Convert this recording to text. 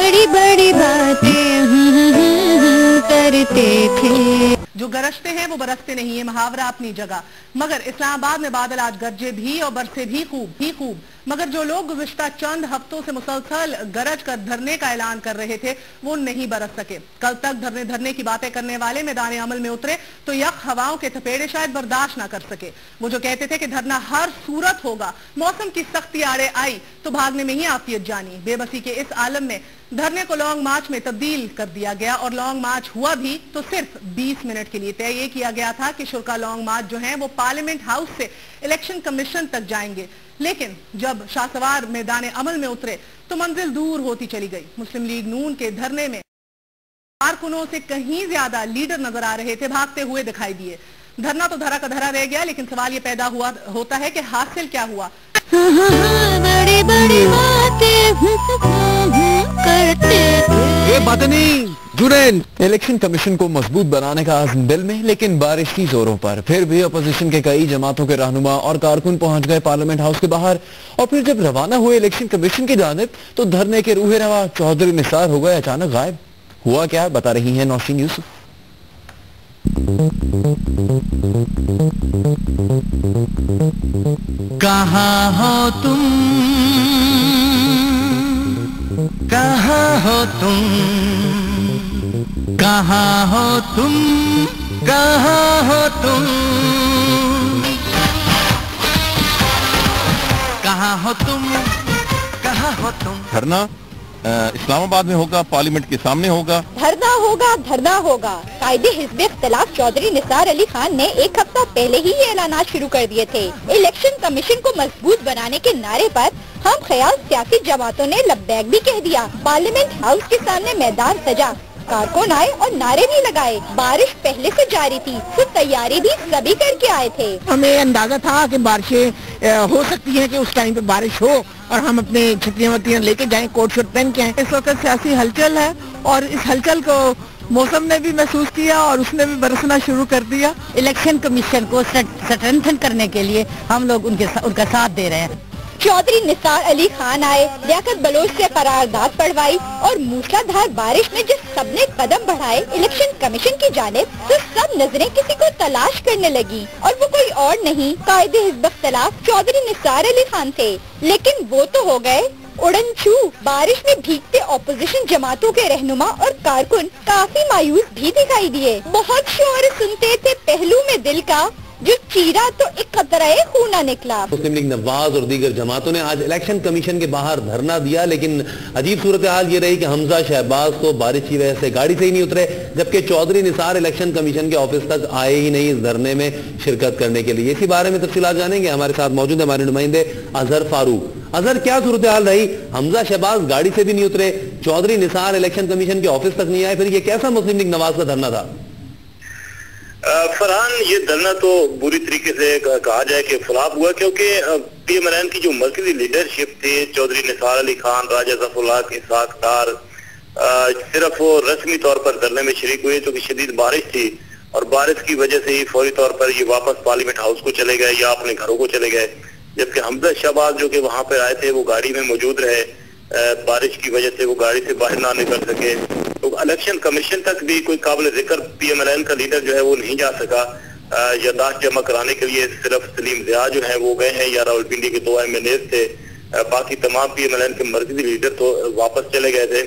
बड़ी बड़ी बातें करते थे। जो गरजते हैं वो बरसते नहीं है, मुहावरा अपनी जगह। मगर इस्लामाबाद में बादल आज गरजे भी और बरसे भी खूब। मगर जो लोग गुज़िश्ता चंद हफ्तों से मुसलसल गरज कर धरने का ऐलान कर रहे थे वो नहीं बरस सके। कल तक धरने की बातें करने वाले मैदान अमल में उतरे तो यख हवाओं के थपेड़े शायद बर्दाश्त ना कर सके। वो जो कहते थे कि धरना हर सूरत होगा, मौसम की सख्ती आड़े आई तो भागने में ही आफियत जानी। बेबसी के इस आलम में धरने को लॉन्ग मार्च में तब्दील कर दिया गया और लॉन्ग मार्च हुआ भी तो सिर्फ 20 मिनट के लिए। तय ये किया गया था कि शुरा लॉन्ग मार्च जो है वो पार्लियामेंट हाउस से इलेक्शन कमीशन तक जाएंगे, लेकिन जब शाहसवार मैदान अमल में उतरे तो मंजिल दूर होती चली गई। मुस्लिम लीग नून के धरने में कारकुनों से कहीं ज्यादा लीडर नजर आ रहे थे, भागते हुए दिखाई दिए। धरना तो धरा का धरा रह गया, लेकिन सवाल ये पैदा होता है कि हासिल क्या हुआ। बड़ी बड़ी बातें करते थे। ये बातें नहीं जुड़ेन। इलेक्शन कमीशन को मजबूत बनाने का आज़म दिल में, लेकिन बारिश की जोरों पर। फिर भी अपोजिशन के कई जमातों के रहनुमा और कारकुन पहुंच गए पार्लियामेंट हाउस के बाहर। और फिर जब रवाना हुए इलेक्शन कमीशन की जानिब तो धरने के रूहे रवा चौधरी निसार हो गए अचानक गायब। हुआ क्या, बता रही है नौशीन यूसुफ। कहाँ हो तुम, कहाँ हो तुम, कहाँ हो तुम, कहाँ हो तुम, कहाँ हो तुम, कहाँ हो तुम। धरना इस्लामाबाद में होगा, पार्लियामेंट के सामने होगा। धरना होगा। कायदे हिज़्ब इख्तिलाफ चौधरी निसार अली खान ने एक हफ्ता पहले ही ये ऐलानात शुरू कर दिए थे। इलेक्शन कमीशन को मजबूत बनाने के नारे पर हम ख्याल सियासी जमातों ने लब्बैक भी कह दिया। पार्लियामेंट हाउस के सामने मैदान सजा, कारकुन आए और नारे भी लगाए। बारिश पहले से जारी थी तो तैयारी भी सभी करके आए थे। हमें अंदाजा था कि बारिशें हो सकती हैं कि उस टाइम पे बारिश हो और हम अपने छतरियां वतरियां लेके जाएं, कोट शूट पहन के आए। इस वक्त सियासी हलचल है और इस हलचल को मौसम ने भी महसूस किया और उसने भी बरसना शुरू कर दिया। इलेक्शन कमीशन को स्ट्रेंथन करने के लिए हम लोग उनका साथ दे रहे हैं। चौधरी निसार अली खान आए, लियाकत बलोच से करारदाद पढ़वाई और मूसलाधार बारिश में जब सबने कदम बढ़ाए इलेक्शन कमीशन की जानिब तो सब नजरें किसी को तलाश करने लगी और वो कोई और नहीं कायदे हिज़्ब इख्तिलाफ चौधरी निसार अली खान थे। लेकिन वो तो हो गए उड़न छू। बारिश में भीगते ऑपोजिशन जमातों के रहनुमा और कारकुन काफी मायूस भी दिखाई दिए। बहुत शोर सुनते थे पहलू में दिल का, जो चीरा तो एक कतराए खूना निकला। मुस्लिम लीग नवाज और दीगर जमातों ने आज इलेक्शन कमीशन के बाहर धरना दिया, लेकिन अजीब सूरत हाल ये रही कि हमजा शहबाज तो बारिश की वजह से गाड़ी से ही नहीं उतरे, जबकि चौधरी निसार इलेक्शन कमीशन के ऑफिस तक आए ही नहीं इस धरने में शिरकत करने के लिए। इसी बारे में तफसीलात जानेंगे। हमारे साथ मौजूद है हमारे नुमाइंदे अजहर फारूक। अजहर, क्या सूरत हाल रही? हमजा शहबाज गाड़ी से भी नहीं उतरे, चौधरी निसार इलेक्शन कमीशन के ऑफिस तक नहीं आए, फिर ये कैसा मुस्लिम लीग नवाज का धरना था? फरहान, ये धरना तो बुरी तरीके से कहा जाए कि फ्लॉप हुआ, क्योंकि पीएमएलएन की जो मरकजी लीडरशिप थी, चौधरी निसार अली खान, राजा ज़फ़रुल्लाह के साथ कार, सिर्फ वो रस्मी तौर पर धरने में शरीक हुए क्योंकि शदीद बारिश थी और बारिश की वजह से ही फौरी तौर पर ये वापस पार्लियामेंट हाउस को चले गए या अपने घरों को चले गए। जबकि हमजा शहबाज जो कि वहां पर आए थे वो गाड़ी में मौजूद रहे, बारिश की वजह से वो गाड़ी से बाहर ना निकल सके। तो इलेक्शन कमीशन तक भी कोई काबिल जिक्र पीएमएलएन का लीडर जो है वो नहीं जा सका। यादाश्त जमा कराने के लिए सिर्फ सलीम ज़िया जो है वो गए हैं या रावलपिंडी के 2 MLA थे, बाकी तमाम पीएमएलएन के मरकजी लीडर तो वापस चले गए थे।